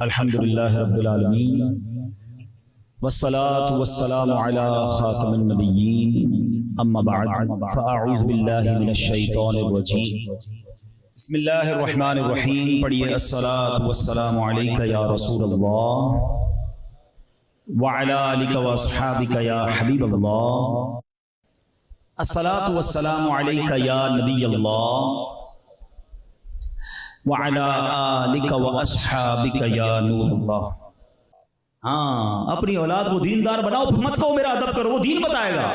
الحمدللہ رب العالمین والصلاة والسلام علی خاتم النبیین اما بعد فاعوذ باللہ من الشیطان الرجیم بسم اللہ الرحمن الرحیم پڑھیے الصلاة والسلام علیک یا رسول اللہ وعلی آلک واصحابک یا حبیب اللہ الصلاة والسلام علیک یا نبی اللہ وعلی آلک واصحابک یا نور اللہ۔ ہاں، اپنی اولاد کو دیندار بناؤ، پھر مت کہو میرا ادب کرو، وہ دین بتائے گا۔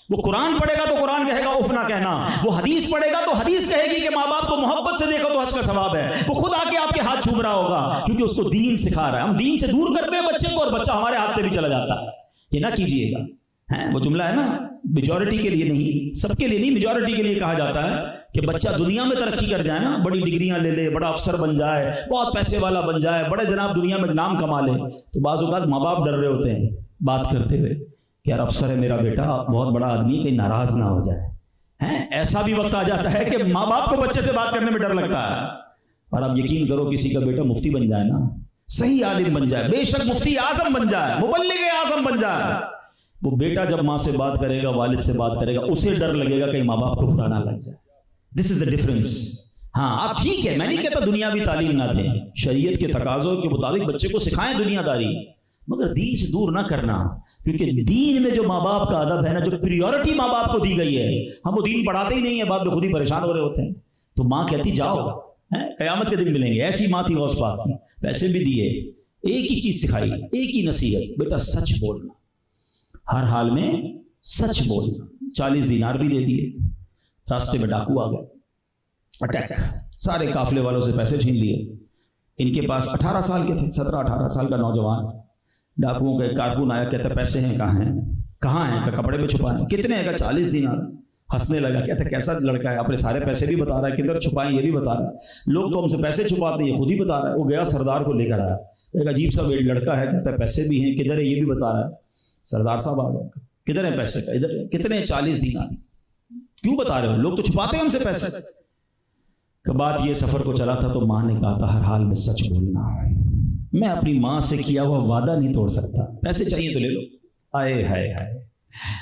وہ قرآن پڑھے گا تو قرآن کہے گا اف نہ کہنا، وہ حدیث پڑھے گا تو حدیث کہے گی کہ ماں باپ کو محبت سے دیکھو تو حج کا ثواب ہے۔ وہ خود آ کے آپ کے ہاتھ چھوم رہا ہوگا کیونکہ اس کو دین سکھا رہا ہے۔ ہم دین سے دور کرتے ہیں بچے کو اور بچہ ہمارے ہاتھ سے بھی چلا جاتا ہے۔ یہ نہ کیجیے گا۔ وہ جملہ ہے نا، میجورٹی کے لیے نہیں، سب کے لیے نہیں، میجورٹی کے لیے کہا جاتا ہے کہ بچہ دنیا میں ترقی کر جائے نا، بڑی ڈگریاں لے لے، بڑا افسر بن جائے، بہت پیسے والا بن جائے، بڑے جناب دنیا میں نام کما لے، تو بعض اوقات ماں باپ ڈر رہے ہوتے ہیں بات کرتے ہوئے کہ یار افسر ہے میرا بیٹا، بہت بڑا آدمی، کہیں ناراض نہ ہو جائے۔ ایسا بھی وقت آ جاتا ہے کہ ماں باپ کو بچے سے بات کرنے میں ڈر لگتا ہے۔ اور اب یقین کرو کسی کا بیٹا مفتی بن جائے نا، صحیح عالم بن جائے، بے شک مفتی اعظم بن جائے، مبلغ اعظم بن جائے، وہ بیٹا جب ماں سے بات کرے گا، والد سے بات کرے گا، اسے ڈر لگے گا کہیں ماں باپ کو برا نہ لگ جائے۔ دس از دا ڈفرنس۔ ہاں آپ ٹھیک ہے، میں نہیں کہتا دنیاوی تعلیم نہ دیں، شریعت کے تقاضوں کے مطابق بچے کو سکھائیں دنیا داری، مگر دین سے دور نہ کرنا، کیونکہ دین میں جو ماں باپ کا ادب ہے نا، جو پریورٹی ماں باپ کو دی گئی ہے، ہم وہ دین پڑھاتے ہی نہیں ہیں، بعد میں خود ہی پریشان ہو رہے ہوتے ہیں۔ تو ماں کہتی جاؤ، قیامت کے دن ملیں گے۔ ایسی ماں تھی غوث پاک کی، پیسے بھی دیے، ایک ہی چیز سکھائی، ایک ہی نصیحت، بیٹا سچ بولنا، ہر حال میں سچ بولنا۔ 40 دینار بھی دے دیے، راستے میں ڈاکو آ گئے، اٹیک، سارے قافلے والوں سے پیسے چھین لیے۔ ان کے پاس 18 سال کے تھے، 17-18 سال کا نوجوان۔ ڈاکوؤں کا ایک کارکن آیا، کہتا پیسے ہیں کہاں ہیں؟ کہاں ہیں؟ کہ کپڑے میں چھپائے۔ کتنے ہیں؟ کہ 40 دینار۔ ہنسنے لگا، کہتا کیسا لڑکا ہے، اپنے سارے پیسے بھی بتا رہا ہے، کدھر چھپائیں یہ بھی بتا رہا ہے، لوگ تو ہم سے پیسے چھپاتے ہیں، خود ہی بتا رہا ہے۔ وہ گیا سردار کو لے کر آیا، ایک عجیب سا لڑکا ہے، کہتا ہے پیسے بھی ہیں، کدھر ہے یہ بھی بتا رہا ہے۔ سردار صاحب آ گئے، کدھر ہیں پیسے؟ کا ادھر۔ کتنے ہیں؟ 40 دینار۔ کیوں بتا رہے ہو؟ لوگ تو چھپاتے ہیں ہم سے پیسے۔ کہ بات یہ سفر کو چلا تھا تو ماں نے کہا تھا ہر حال میں سچ بولنا۔ میں اپنی ماں سے کیا ہوا وعدہ نہیں توڑ سکتا، پیسے چاہیے تو لے لو۔ آئے ہائے ہائے،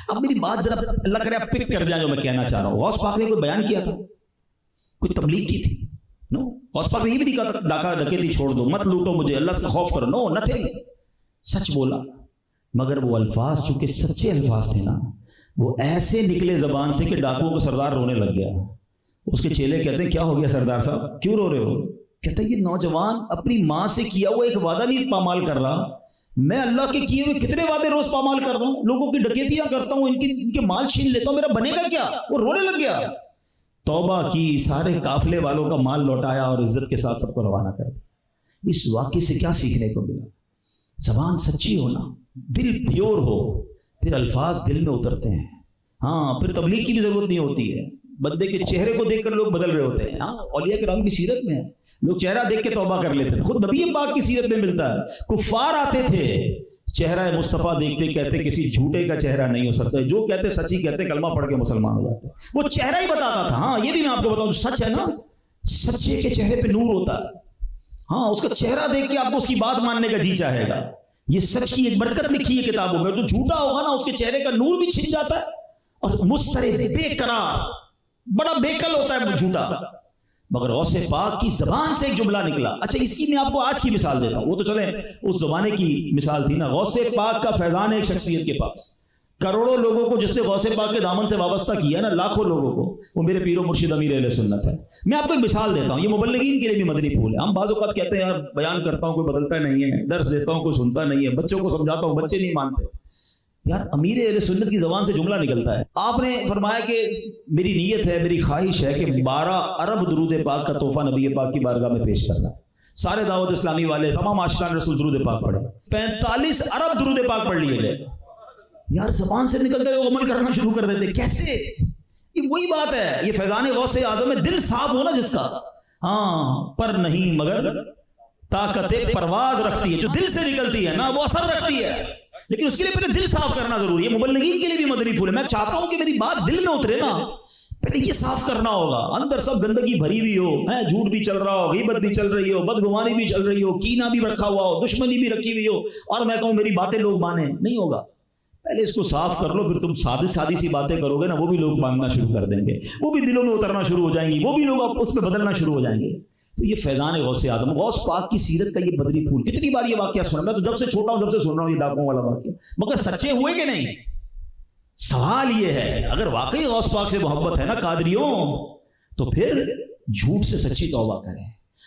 اب میری بات ذرا اللہ کرے آپ پک کر جائیں جو میں کہنا چاہ رہا ہوں۔ غوث پاک نے کوئی بیان کیا تھا، کوئی تبلیغ کی تھی؟ نو، غوث پاک نے یہ بھی نہیں کہا ڈاکہ ڈکیتی چھوڑ دو، مت لوٹو مجھے، اللہ سے خوف کرو، نو نتھنگ۔ سچ بولا، مگر وہ الفاظ چونکہ سچے الفاظ تھے نا، وہ ایسے نکلے زبان سے کہ ڈاکوؤں کو سردار رونے لگ گیا۔ اس کے چیلے کہتے ہیں کیا ہو گیا سردار صاحب، کیوں رو رہے ہو؟ کہتا ہے یہ نوجوان اپنی ماں سے کیا ہوا ایک وعدہ نہیں پامال کر رہا، میں اللہ کے کیے ہوئے کتنے وعدے روز پامال کر رہا ہوں، لوگوں کی ڈکیتیاں کرتا ہوں، ان کے مال چھین لیتا ہوں، میرا بنے گا کیا؟ وہ رونے لگ گیا۔ توبہ کی، سارے قافلے والوں کا مال لوٹایا اور عزت کے ساتھ سب کو روانہ کر دیا۔ اس واقعے سے کیا سیکھنے کو ملا؟ زبان سچی ہونا، دل پیور ہو، پھر الفاظ دل میں اترتے ہیں۔ ہاں، پھر تبلیغ کی بھی ضرورت نہیں ہوتی ہے، بندے کے چہرے کو دیکھ کر لوگ بدل رہے ہوتے ہیں۔ ہاں، اولیاء کرام کی سیرت میں لوگ چہرہ دیکھ کے توبہ کر لیتے ہیں، خود نبی پاک کی سیرت میں ملتا ہے۔ کفار آتے تھے چہرہ مصطفیٰ دیکھتے کہتے کسی جھوٹے کا چہرہ نہیں ہو سکتا، جو کہتے سچی کہتے، کلمہ پڑھ کے مسلمان ہو جاتے، وہ چہرہ ہی بتاتا تھا۔ ہاں، یہ بھی میں آپ کو بتاؤں، سچ ہے نا، سچے کے چہرے پہ نور ہوتا ہے۔ ہاں، اس کا چہرہ دیکھ کے آپ کو اس کی بات ماننے کا جی چاہے گا۔ یہ سچ کی ایک برکت لکھی ہے کتابوں میں، جو جھوٹا ہوگا نا اس کے چہرے کا نور بھی چھن جاتا ہے، اور مضطرب، بے قرار، بڑا بےقل ہوتا ہے وہ جھوٹا۔ مگر غوث پاک کی زبان سے ایک جملہ نکلا۔ اچھا، اس کی میں آپ کو آج کی مثال دیتا ہوں، وہ تو چلیں اس زمانے کی مثال تھی نا۔ غوث پاک کا فیضان ہے ایک شخصیت کے پاس، کروڑوں لوگوں کو جس نے غوث پاک کے دامن سے وابستہ کیا نا، لاکھوں لوگوں کو، وہ میرے پیر و مرشد امیر اہل سنت ہے۔ میں آپ کو ایک مثال دیتا ہوں، یہ مبلغین کے لیے بھی مدنی پھول ہے۔ ہم بعض اوقات کہتے ہیں یار بیان کرتا ہوں کوئی بدلتا نہیں ہے، درس دیتا ہوں کوئی سنتا نہیں ہے، بچوں کو سمجھاتا ہوں بچے نہیں مانتے۔ یار امیر اہل سنت کی زبان سے جملہ نکلتا ہے۔ آپ نے فرمایا کہ میری نیت ہے، میری خواہش ہے کہ 12 ارب درود پاک کا تحفہ نبی پاک کی بارگاہ میں پیش کرنا۔ سارے دعوت اسلامی والے، تمام عاشقان رسول درود پاک پڑھے، 45 ارب درود پاک پڑھ لیے گئے۔ یار زبان سے نکلتے ہوئے عمل کرنا شروع کر دیتے، کیسے؟ یہ وہی بات ہے، یہ فیضان غوث اعظم ہے، دل صاف ہونا جس کا۔ ہاں، پر نہیں مگر طاقت پرواز رکھتی ہے، جو دل سے نکلتی ہے نا وہ اثر رکھتی ہے، لیکن اس کے لیے پہلے دل صاف کرنا ضروری ہے۔ مبلغین کے لیے بھی مدنی پھول ہے۔ میں چاہتا ہوں کہ میری بات دل میں اترے نا، پہلے یہ صاف کرنا ہوگا. اندر سب گندگی بھری ہوئی ہو, جھوٹ بھی چل رہا ہو, غیبت بھی چل رہی ہو, بدگمانی بھی چل رہی ہو, کینہ بھی رکھا ہوا ہو, دشمنی بھی رکھی ہوئی ہو, اور میں کہوں میری باتیں لوگ مانیں, نہیں ہوگا. پہلے اس کو صاف کر لو, پھر تم سادی سی باتیں کرو گے نا, وہ بھی لوگ ماننا شروع کر دیں گے, وہ بھی دلوں میں اترنا شروع ہو جائیں گی, وہ بھی لوگ اس پہ بدلنا شروع ہو جائیں گے. تو یہ فیضان غوث اعظم, غوث پاک کی سیرت کا یہ بدری پھول. کتنی بار یہ واقعہ سنا, میں تو جب سے چھوٹا ہوں جب سے سن رہا ہوں یہ ڈاکوں والا واقعہ, مگر سچے ہوئے کہ نہیں؟ سوال یہ ہے, اگر واقعی غوث پاک سے محبت ہے نا قادریوں, تو پھر جھوٹ سے سچی توبہ کریں.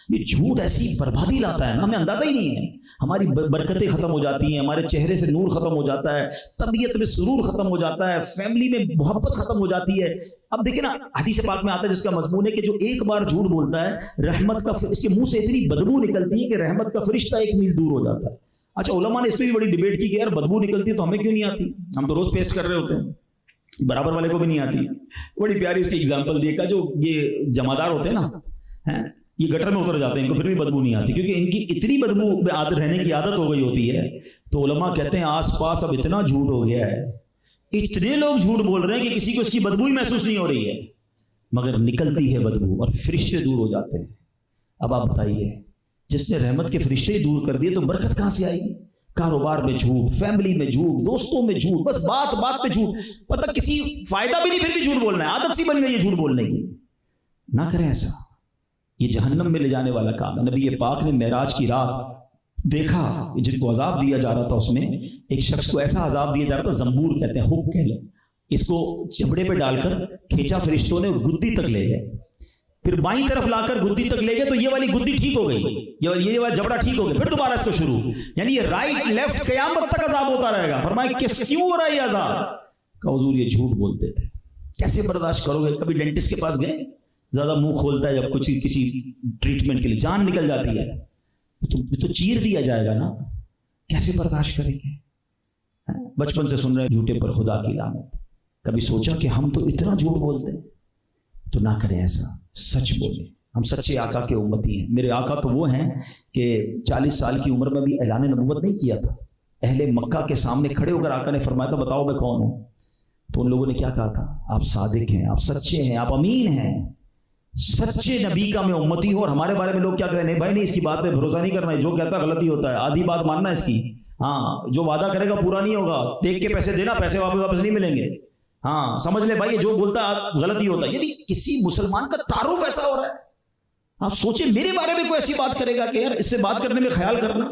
یہ جھوٹ ایسی بربادی لاتا ہے نا, ہمیں اندازہ ہی نہیں ہے. ہماری برکتیں ختم ہو جاتی ہیں, ہمارے چہرے سے نور ختم ہو جاتا ہے, طبیعت میں سرور ختم ہو جاتا ہے, فیملی میں محبت ختم ہو جاتی ہے. اب دیکھیں نا, حدیث پاک میں آتا ہے جس کا مضمون ہے کہ جو ایک بار جھوٹ بولتا ہے, رحمت کا اس کے منہ سے اتنی بدبو نکلتی ہے کہ رحمت کا فرشتہ 1 میل دور ہو جاتا ہے. اچھا, علماء نے اس پہ بھی بڑی ڈیبیٹ کی کہ یار بدبو نکلتی ہے تو ہمیں کیوں نہیں آتی, ہم تو روز پیسٹ کر رہے ہوتے ہیں, برابر والے کو بھی نہیں آتی. بڑی پیاری اس کی اگزامپل دی کہ جو یہ جمادار ہوتے ہیں نا, یہ گٹر میں اتر جاتے ہیں, ان کو پھر بھی بدبو نہیں آتی کیونکہ ان کی اتنی بدبو میں عادت رہنے کی عادت ہو گئی ہوتی ہے. تو علماء کہتے ہیں آس پاس اب اتنا جھوٹ ہو گیا ہے, اتنے لوگ جھوٹ بول رہے ہیں کہ کسی کو اس کی بدبو ہی محسوس نہیں ہو رہی ہے, مگر نکلتی ہے بدبو اور فرشتے دور ہو جاتے ہیں. اب آپ بتائیے, جس نے رحمت کے فرشتے ہی دور کر دیے تو برکت کہاں سے آئے گی؟ کاروبار میں جھوٹ, فیملی میں جھوٹ, دوستوں میں جھوٹ, بس بات پہ جھوٹ, پتہ کسی فائدہ بھی نہیں, پھر بھی جھوٹ بولنا ہے, عادت سی بن گئی ہے جھوٹ بولنے کی. نہ کریں ایسا, یہ جہنم میں لے جانے والا کام ہے. نبی پاک نے معراج کی رات دیکھا جن کو عذاب دیا جا رہا تھا, اس میں ایک شخص کو ایسا عذاب دیا جا رہا تھا, زنبور کہتے ہیں, حک کہہ لیں, اس کو چمڑے پہ ڈال کر کھینچا فرشتوں نے, گدی تک لے گئے, پھر بائیں طرف لا کر گدی تک لے گئے, تو یہ والی گدی ٹھیک ہو گئی, یہ والا جبڑا ٹھیک ہو گیا, پھر دوبارہ اس کو شروع, یعنی یہ رائٹ لیفٹ قیامت تک عذاب ہوتا رہے گا. فرمایا کیوں ہو رہا ہے یہ عذاب؟ کہ حضور یہ جھوٹ بولتے تھے. کیسے برداشت کرو گے؟ کبھی ڈینٹسٹ کے پاس گئے, زیادہ منہ کھولتا ہے جب کسی ٹریٹمنٹ کے لیے, جان نکل جاتی ہے تو چیر دیا جائے گا نا, کیسے برداشت کریں گے؟ بچپن سے سن رہے ہیں جھوٹے پر خدا کی لعنت. کبھی سوچا کہ ہم تو اتنا جھوٹ بولتے ہیں؟ تو نہ کریں ایسا, سچ بولیں. ہم سچے آقا کے امتی ہیں. میرے آقا تو وہ ہیں کہ 40 سال کی عمر میں بھی اعلان نبوت نہیں کیا تھا. اہل مکہ کے سامنے کھڑے ہو کر آقا نے فرمایا تھا بتاؤ میں کون ہوں, تو ان لوگوں نے کیا کہا تھا؟ آپ صادق ہیں, آپ سچے ہیں, آپ امین ہیں, سچے نبی کا میں امتی ہوں. اور ہمارے بارے میں لوگ کیا کہتے ہیں؟ نہیں بھائی نہیں, اس کی بات پہ بھروسہ نہیں کرنا ہے, جو کہتا ہے غلط ہی ہوتا ہے, آدھی بات ماننا اس کی, ہاں جو وعدہ کرے گا پورا نہیں ہوگا, دیکھ کے پیسے دینا, پیسے واپس نہیں ملیں گے, ہاں سمجھ لے بھائی جو بولتا ہے غلط ہی ہوتا ہے. یعنی کسی مسلمان کا تعارف ایسا ہو رہا ہے. آپ سوچیں میرے بارے میں کوئی ایسی بات کرے گا کہ یار اس سے بات کرنے میں خیال کرنا,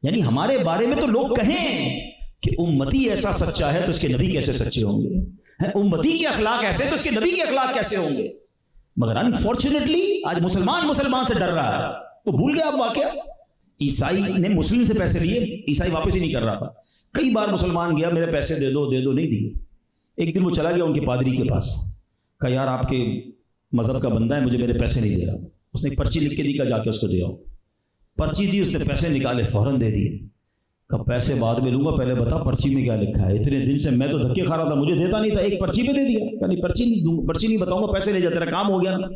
یعنی ہمارے بارے میں تو لوگ کہیں کہ امتی ایسا سچا ہے تو اس کے نبی کیسے سچے ہوں گے, امتی کے اخلاق ایسے تو اس کے نبی کے اخلاق کیسے ہوں گے. مگر انفارچونیٹلی آج مسلمان سے ڈر رہا ہے. تو بھول گیا آپ واقعہ, عیسائی نے مسلم سے پیسے لیے, عیسائی واپس ہی نہیں کر رہا تھا. کئی بار مسلمان گیا, میرے پیسے دے دو, نہیں دیے. ایک دن وہ چلا گیا ان کے پادری کے پاس, کہا یار آپ کے مذہب کا بندہ ہے, مجھے میرے پیسے نہیں دے رہا. اس نے ایک پرچی لکھ کے دی, کہا جا کے اس کو دے آؤ. پرچی دی, اس نے پیسے نکالے, فوراً دے دیے. کہا پیسے بعد میں لوں گا, پہلے بتا پرچی میں کیا لکھا ہے. اتنے دن سے میں تو دھکے کھا رہا تھا, مجھے دیتا نہیں تھا, ایک پرچی پہ دے دیا. کہا نہیں پرچی نہیں بتاؤں گا, پیسے لے جا, تیرا کام ہو گیا نا.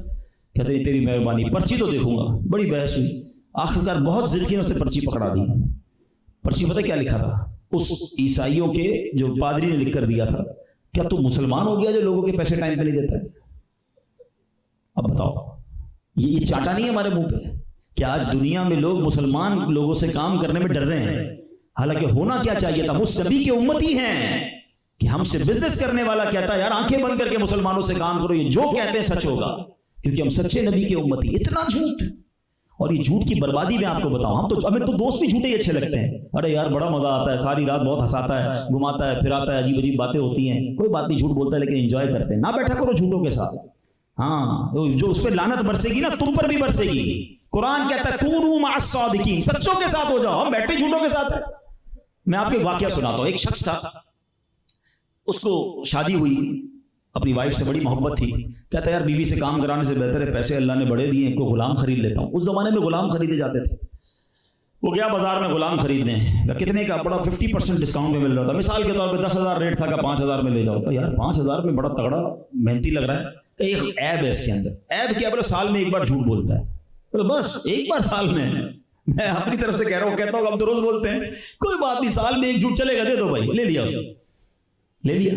کہتے نہیں تیری مہربانی, پرچی تو دیکھوں گا. بڑی بحث ہوئی, آخرکار بہت ضد کی, اس نے پرچی پکڑا دی. پرچی پتہ کیا لکھا تھا؟ اس عیسائیوں کے جو پادری نے لکھ کر دیا تھا, کیا تو مسلمان ہو گیا جو لوگوں کے پیسے ٹائم پہ نہیں دیتا ہے؟ اب بتاؤ, یہ چاٹا نہیں ہے ہمارے منہ پہ کہ آج دنیا میں لوگ مسلمان لوگوں سے کام کرنے میں ڈر رہے ہیں. حالانکہ ہونا کیا چاہیے تھا, وہ نبی کے امتی ہیں کہ ہم سے بزنس کرنے والا کہتا ہے یار آنکھیں بند کر کے مسلمانوں سے کام کرو, یہ جو کہتے ہیں سچ ہوگا, کیونکہ ہم سچے نبی کے امتی. اتنا جھوٹ, اور یہ جھوٹ کی بربادی میں آپ کو بتاؤں, ہمیں تو دوست بھی جھوٹے ہی اچھے لگتے ہیں. ارے یار بڑا مزہ آتا ہے, ساری رات بہت ہنساتا ہے, گھماتا ہے, پھراتا ہے, عجیب باتیں ہوتی ہیں. کوئی بات نہیں, جھوٹ بولتا ہے لیکن انجوائے کرتے ہیں. نہ بیٹھا کرو جھوٹوں کے ساتھ, ہاں جو اس پہ لعنت برسے گی نا تم پر بھی برسے گی. قرآن کہتا ہے کونوا مع الصادقین, سچوں کے ساتھ ہو جاؤ. ہم بیٹھے جھوٹوں کے ساتھ ہیں. میں آپ کو ایک واقعہ سناتا ہوں. ایک شخص تھا, اس کو شادی ہوئی, اپنی وائف سے بڑی محبت تھی. کہتا ہے یار بیوی سے کام کرانے سے بہتر ہے پیسے اللہ نے بڑے دیے ہیں, کو غلام خرید لیتا ہوں. اس زمانے میں غلام خریدے جاتے تھے. وہ گیا بازار میں غلام خریدنے, کتنے کا؟ بڑا 50% ڈسکاؤنٹ میں مل رہا تھا. مثال کے طور پہ 10,000 ریٹ تھا, کہ 5,000 میں لے جاؤ. تو یار 5,000 میں بڑا تگڑا محنتی لگ رہا ہے. کہ ایک عیب ہے اس کے اندر. عیب کیا؟ بولے سال میں ایک بار جھوٹ بولتا ہے. بولے بس ایک بار سال میں؟ میں اپنی طرف سے کہہ رہا ہوں, کہتا ہوں ہم تو روز بولتے ہیں. کوئی بات نہیں, سال میں ایک جھوٹ چلے گا, دے دو بھائی. لے لیا, اس لے لیا.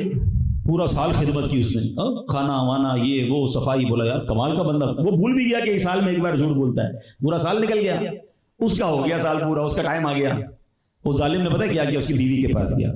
پورا سال خدمت کی اس نے، کھانا وانا یہ وہ صفائی، بولا یار کمال کا بندہ، وہ بھول بھی گیا کہ ایک سال میں ایک بار جھوٹ بولتا ہے، پورا سال نکل گیا، اس کا ہو گیا سال پورا، اس کا ٹائم آ گیا، وہ ظالم نے پتہ کیا اس کی بیوی کے پاس گیا،